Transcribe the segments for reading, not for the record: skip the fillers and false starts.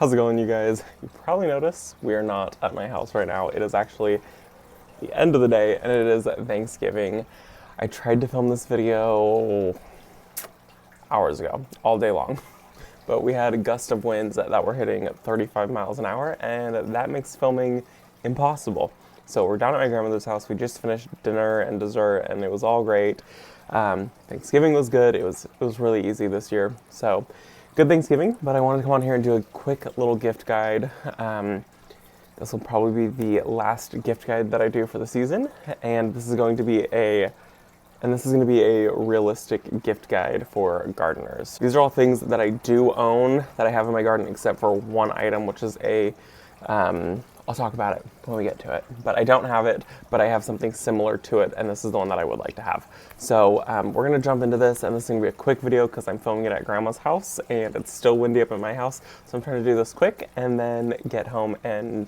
How's it going, you guys? You probably noticed we are not at my house right now. It is actually the end of the day and it is Thanksgiving. I tried to film this video hours ago, all day long, but we had a gust of winds that were hitting 35 miles an hour and that makes filming impossible. So we're down at my grandmother's house. We just finished dinner and dessert and it was all great. Thanksgiving was good. It was really easy this year. So good Thanksgiving, but I wanted to come on here and do a quick little gift guide. This will probably be the last gift guide that I do for the season, and this is going to be a realistic gift guide for gardeners. These are all things that I do own that I have in my garden, except for one item, which is I'll talk about it when we get to it. But I don't have it, but I have something similar to it, and this is the one that I would like to have. So we're gonna jump into this, and this is gonna be a quick video because I'm filming it at Grandma's house, and it's still windy up at my house. So I'm trying to do this quick, and then get home and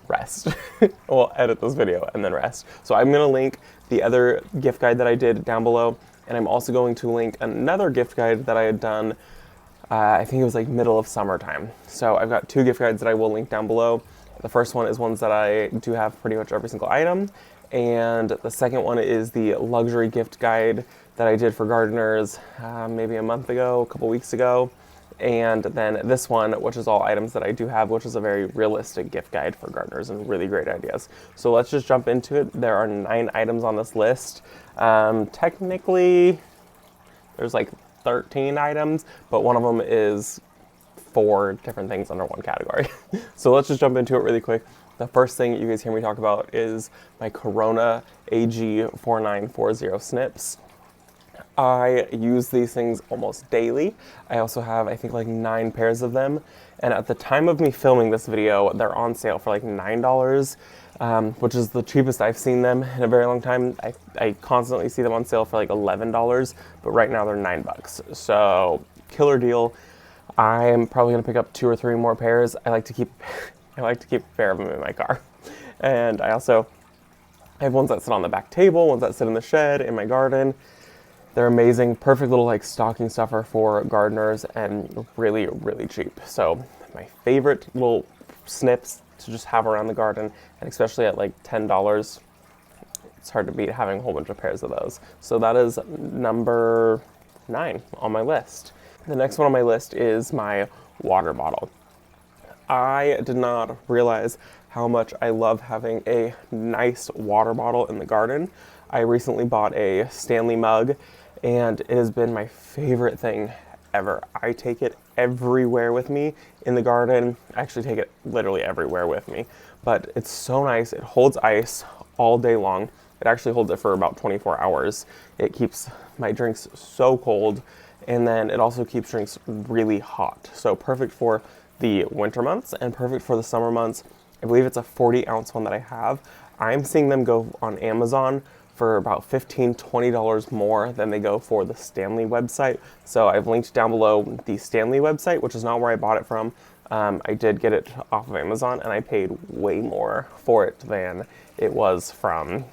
rest. Well, edit this video and then rest. So I'm gonna link the other gift guide that I did down below, and I'm also going to link another gift guide that I had done, I think it was like middle of summertime. So I've got two gift guides that I will link down below. The first one is ones that I do have pretty much every single item, and the second one is the luxury gift guide that I did for gardeners maybe a month ago, a couple weeks ago, and then this one, which is all items that I do have, which is a very realistic gift guide for gardeners and really great ideas. So let's just jump into it. There are 9 items on this list. Technically, there's like 13 items, but one of them is 4 different things under one category. So let's just jump into it really quick. The first thing you guys hear me talk about is my Corona AG4940 Snips. I use these things almost daily. I also have, I think, like 9 pairs of them. And at the time of me filming this video, they're on sale for like $9, which is the cheapest I've seen them in a very long time. I constantly see them on sale for like $11, but right now they're $9. So killer deal. I'm probably gonna pick up 2 or 3 more pairs. I like to keep a pair of them in my car. And I have ones that sit on the back table, ones that sit in the shed, in my garden. They're amazing, perfect little like stocking stuffer for gardeners and really, really cheap. So my favorite little snips to just have around the garden, and especially at like $10, it's hard to beat having a whole bunch of pairs of those. So that is number 9 on my list. The next one on my list is my water bottle. I did not realize how much I love having a nice water bottle in the garden. I recently bought a Stanley mug, and it has been my favorite thing ever. I take it everywhere with me in the garden. I actually take it literally everywhere with me, but it's so nice. It holds ice all day long. It actually holds it for about 24 hours. It keeps my drinks so cold, and then it also keeps drinks really hot. So perfect for the winter months and perfect for the summer months. I believe it's a 40-ounce one that I have. I'm seeing them go on Amazon for about $15, $20 more than they go for the Stanley website. So I've linked down below the Stanley website, which is not where I bought it from. I did get it off of Amazon, and I paid way more for it than it was from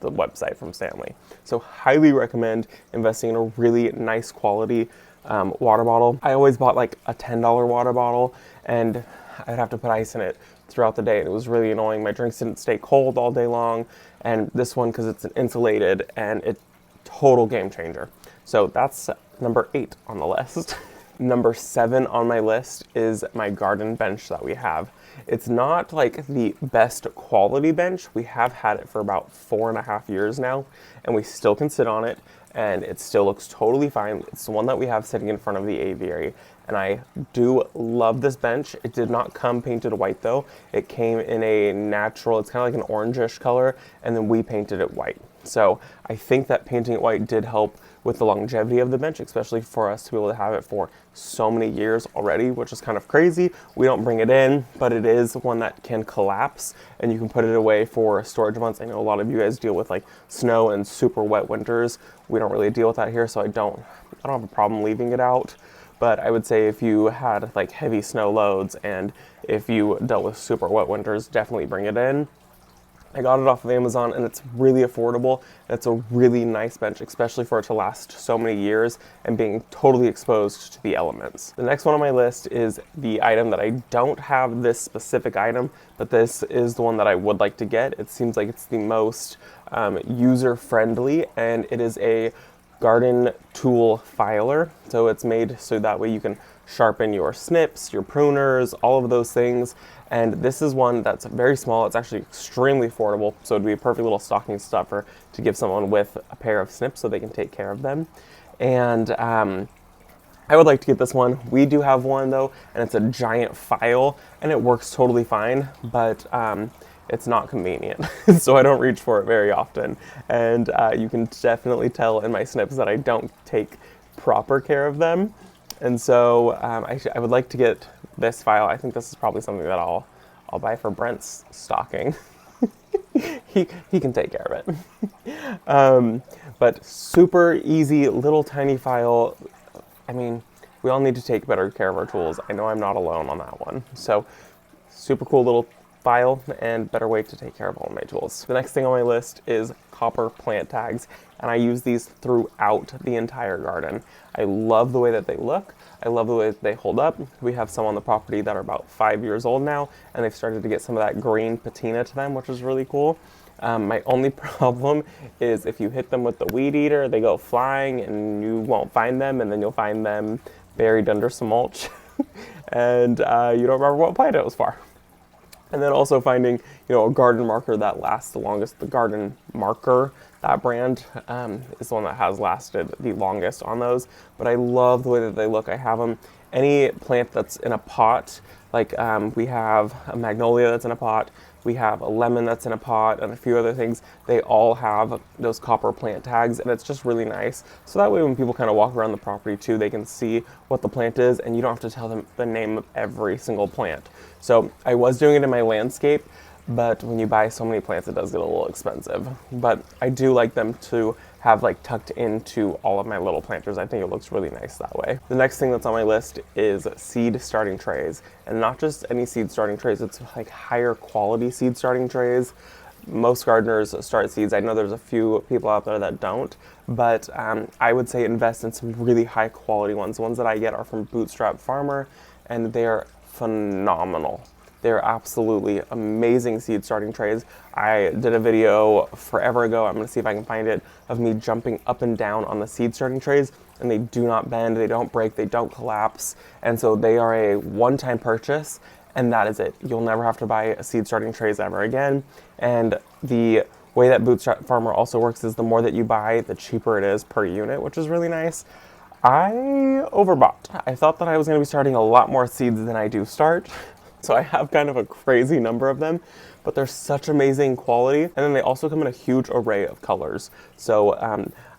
the website from Stanley. So highly recommend investing in a really nice quality water bottle. I always bought like a $10 water bottle, and I'd have to put ice in it throughout the day. It was really annoying. My drinks didn't stay cold all day long, and this one, because it's insulated, and it total game changer. So that's number 8 on the list. Number 7 on my list is my garden bench that we have. It's not like the best quality bench. We have had it for about 4.5 years now, and we still can sit on it, and it still looks totally fine. It's the one that we have sitting in front of the aviary, and I do love this bench. It did not come painted white though. It came in a natural, it's kind of like an orangish color, and then we painted it white. So I think that painting it white did help with the longevity of the bench, especially for us to be able to have it for so many years already, which is kind of crazy. We don't bring it in, but it is one that can collapse and you can put it away for storage months. I know a lot of you guys deal with like snow and super wet winters. We don't really deal with that here, so I don't have a problem leaving it out. But I would say if you had like heavy snow loads and if you dealt with super wet winters, definitely bring it in. I got it off of Amazon, and it's really affordable. It's a really nice bench, especially for it to last so many years and being totally exposed to the elements. The next one on my list is the item that I don't have this specific item, but this is the one that I would like to get. It seems like it's the most user-friendly, and it is a garden tool filer. So it's made so that way you can sharpen your snips, your pruners, all of those things. And this is one that's very small. It's actually extremely affordable, so it'd be a perfect little stocking stuffer to give someone with a pair of snips so they can take care of them. And I would like to get this one. We do have one though, and it's a giant file, and it works totally fine, but it's not convenient, so I don't reach for it very often. And you can definitely tell in my snips that I don't take proper care of them. And so I would like to get this file. I think this is probably something that I'll buy for Brent's stocking. he can take care of it. But super easy, little tiny file. I mean, we all need to take better care of our tools. I know I'm not alone on that one. So super cool little file and better way to take care of all my tools. The next thing on my list is copper plant tags, and I use these throughout the entire garden. I love the way that they look. I love the way that they hold up. We have some on the property that are about 5 years old now, and they've started to get some of that green patina to them, which is really cool. My only problem is if you hit them with the weed eater, they go flying and you won't find them, and then you'll find them buried under some mulch and you don't remember what plant it was for. And then also finding, a garden marker that lasts the longest. The Garden Marker, that brand, is the one that has lasted the longest on those. But I love the way that they look. I have them, any plant that's in a pot, like we have a magnolia that's in a pot, we have a lemon that's in a pot, and a few other things. They all have those copper plant tags, and it's just really nice. So that way when people kind of walk around the property too, they can see what the plant is, and you don't have to tell them the name of every single plant. So I was doing it in my landscape, but when you buy so many plants, it does get a little expensive. But I do like them to have like tucked into all of my little planters. I think it looks really nice that way. The next thing that's on my list is seed starting trays, and not just any seed starting trays, it's like higher quality seed starting trays. Most gardeners start seeds. I know there's a few people out there that don't, but I would say invest in some really high quality ones. The ones that I get are from Bootstrap Farmer, and they're phenomenal. They're absolutely amazing seed starting trays. I did a video forever ago, I'm gonna see if I can find it, of me jumping up and down on the seed starting trays, and they do not bend, they don't break, they don't collapse. And so they are a one-time purchase, and that is it. You'll never have to buy seed starting trays ever again. And the way that Bootstrap Farmer also works is the more that you buy, the cheaper it is per unit, which is really nice. I overbought. I thought that I was gonna be starting a lot more seeds than I do start. So I have kind of a crazy number of them, but they're such amazing quality. And then they also come in a huge array of colors. So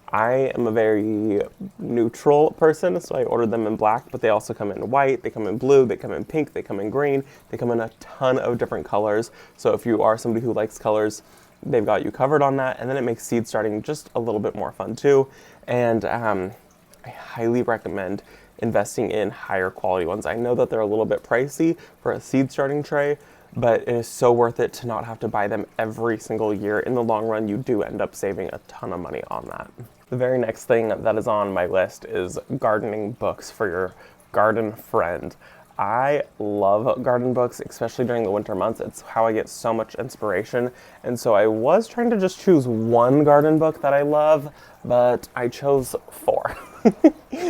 I am a very neutral person, so I ordered them in black, but they also come in white, they come in blue, they come in pink, they come in green, they come in a ton of different colors. So if you are somebody who likes colors, they've got you covered on that. And then it makes seed starting just a little bit more fun too. And I highly recommend investing in higher quality ones. I know that they're a little bit pricey for a seed starting tray, but it is so worth it to not have to buy them every single year. In the long run, you do end up saving a ton of money on that. The very next thing that is on my list is gardening books for your garden friend. I love garden books, especially during the winter months. It's how I get so much inspiration. And so I was trying to just choose one garden book that I love, but I chose 4.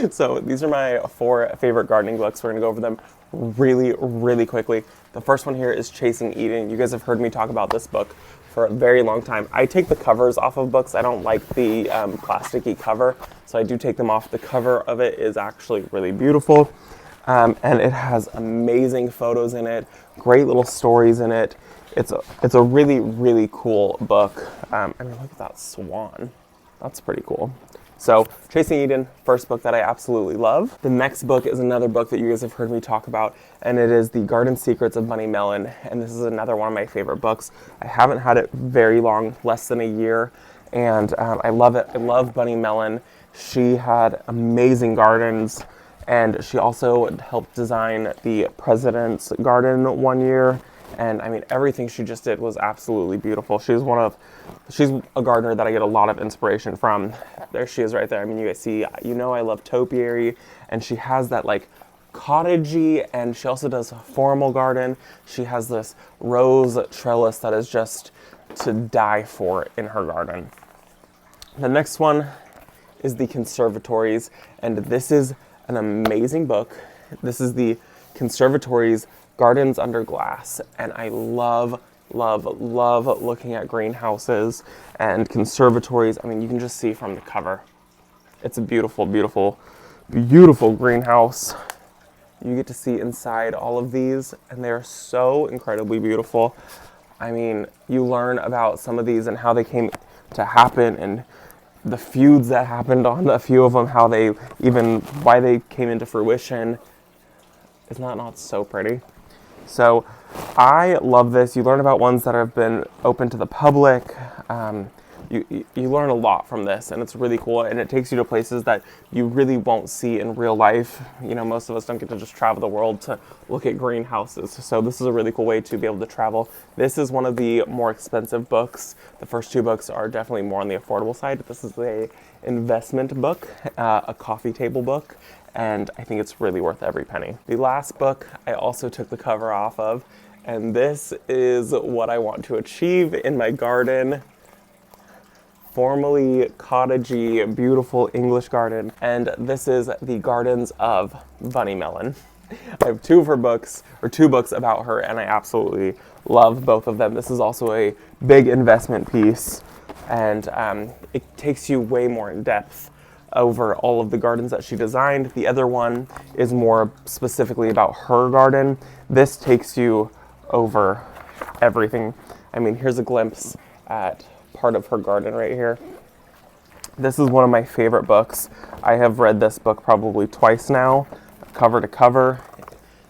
So these are my 4 favorite gardening books. We're gonna go over them really, really quickly. The first one here is Chasing Eden. You guys have heard me talk about this book for a very long time. I take the covers off of books. I don't like the plasticky cover, so I do take them off. The cover of it is actually really beautiful. And it has amazing photos in it, great little stories in it. It's a really, really cool book. I mean, look at that swan. That's pretty cool. So, Chasing Eden, first book that I absolutely love. The next book is another book that you guys have heard me talk about, and it is The Garden Secrets of Bunny Melon, and this is another one of my favorite books. I haven't had it very long, less than a year, and I love it. I love Bunny Melon. She had amazing gardens, and she also helped design the president's garden one year, And I mean, everything she just did was absolutely beautiful. She's a gardener that I get a lot of inspiration from. There she is right there. I mean, you guys see, I love topiary, and she has that like cottagey, and she also does a formal garden. She has this rose trellis that is just to die for in her garden. The next one is the Conservatories, and this is an amazing book. This is the Conservatories Gardens Under Glass, and I love looking at greenhouses and conservatories. I mean, you can just see from the cover. It's a beautiful, beautiful, beautiful greenhouse. You get to see inside all of these, and they're so incredibly beautiful. I mean, you learn about some of these and how they came to happen, and the feuds that happened on a few of them, why they came into fruition. Isn't that not so pretty? So I love this. You learn about ones that have been open to the public. You learn a lot from this, and it's really cool, and it takes you to places that you really won't see in real life. Most of us don't get to just travel the world to look at greenhouses, so this is a really cool way to be able to travel. This is one of the more expensive books. The first two books are definitely more on the affordable side. This is a investment book, a coffee table book, and I think it's really worth every penny. The last book I also took the cover off of, and this is what I want to achieve in my garden. Formally cottagey, beautiful English garden, and this is the Gardens of Bunny Melon. I have two books about her, and I absolutely love both of them. This is also a big investment piece, and it takes you way more in depth over all of the gardens that she designed. The other one is more specifically about her garden. This takes you over everything. I mean, here's a glimpse at part of her garden right here. This is one of my favorite books. I have read this book probably twice now, cover to cover.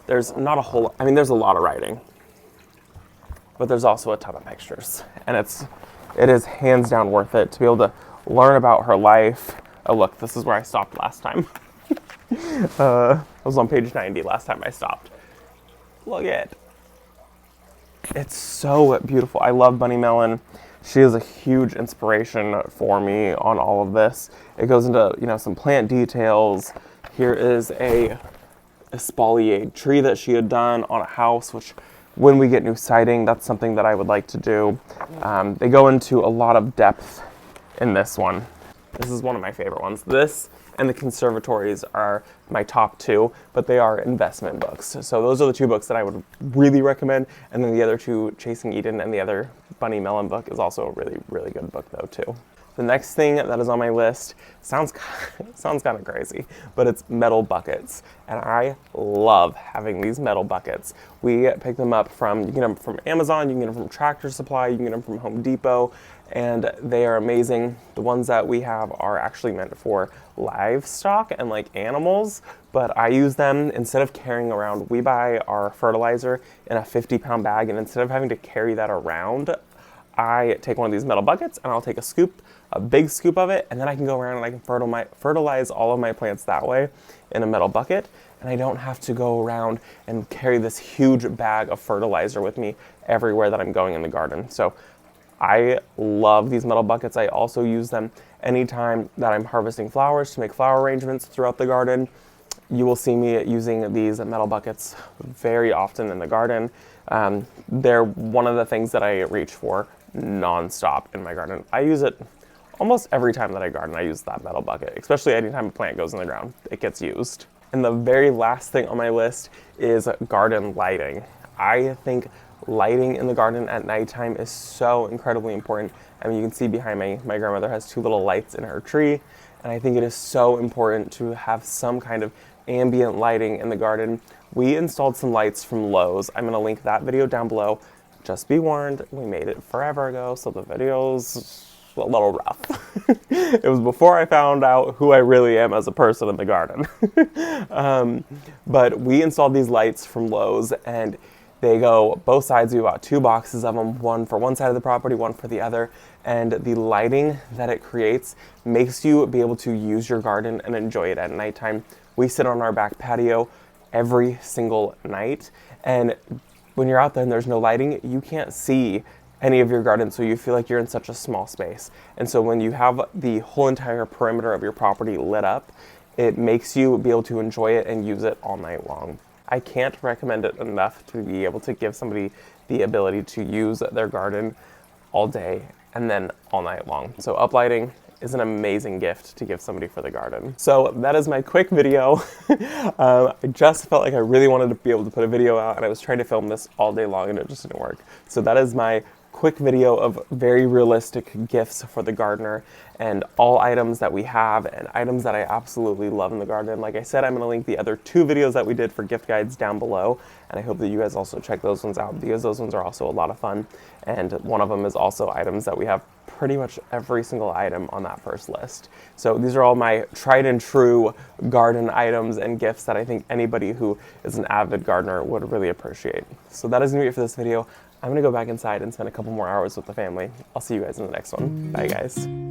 There's not a whole, there's a lot of writing, but there's also a ton of pictures, and it is hands down worth it to be able to learn about her life. Oh look, this is where I stopped last time. I was on page 90 last time I stopped. Look at it. It's so beautiful. I love Bunny Melon. She is a huge inspiration for me on all of this. It goes into, some plant details. Here is a espalier tree that she had done on a house, which when we get new siding, that's something that I would like to do. They go into a lot of depth in this one. This is one of my favorite ones. This and the Conservatories are my top two, but they are investment books. So those are the two books that I would really recommend. And then the other two, Chasing Eden and the other Bunny Melon book, is also a really, really good book though too. The next thing that is on my list sounds kind of crazy, but it's metal buckets. And I love having these metal buckets. We pick them up you can get them from Amazon, you can get them from Tractor Supply, you can get them from Home Depot, and they are amazing. The ones that we have are actually meant for livestock and like animals, but I use them instead of carrying around. We buy our fertilizer in a 50-pound bag, and instead of having to carry that around, I take one of these metal buckets and I'll take a big scoop of it, and then I can go around and I can fertilize all of my plants that way in a metal bucket, and I don't have to go around and carry this huge bag of fertilizer with me everywhere that I'm going in the garden. So I love these metal buckets. I also use them anytime that I'm harvesting flowers to make flower arrangements throughout the garden. You will see me using these metal buckets very often in the garden. They're one of the things that I reach for nonstop in my garden. I use it almost every time that I garden. I use that metal bucket, especially anytime a plant goes in the ground, it gets used. And the very last thing on my list is garden lighting. I think lighting in the garden at nighttime is so incredibly important. I mean, you can see behind me, my grandmother has two little lights in her tree, and I think it is so important to have some kind of ambient lighting in the garden. We installed some lights from Lowe's. I'm gonna link that video down below. Just be warned, we made it forever ago, so the video's a little rough. It was before I found out who I really am as a person in the garden. But we installed these lights from Lowe's, and they go both sides. We bought 2 boxes of them, one for one side of the property, one for the other. And the lighting that it creates makes you be able to use your garden and enjoy it at nighttime. We sit on our back patio every single night, and when you're out there and there's no lighting, you can't see any of your garden, so you feel like you're in such a small space. And so when you have the whole entire perimeter of your property lit up, it makes you be able to enjoy it and use it all night long. I can't recommend it enough to be able to give somebody the ability to use their garden all day and then all night long. So uplighting is an amazing gift to give somebody for the garden. So that is my quick video. I just felt like I really wanted to be able to put a video out, and I was trying to film this all day long and it just didn't work. So that is my quick video of very realistic gifts for the gardener and all items that we have and items that I absolutely love in the garden. Like I said, I'm going to link the other 2 videos that we did for gift guides down below, and I hope that you guys also check those ones out because those ones are also a lot of fun. And one of them is also items that we have pretty much every single item on that first list. So these are all my tried and true garden items and gifts that I think anybody who is an avid gardener would really appreciate. So that is going to be it for this video. I'm going to go back inside and spend a couple more hours with the family. I'll see you guys in the next one. Bye, guys.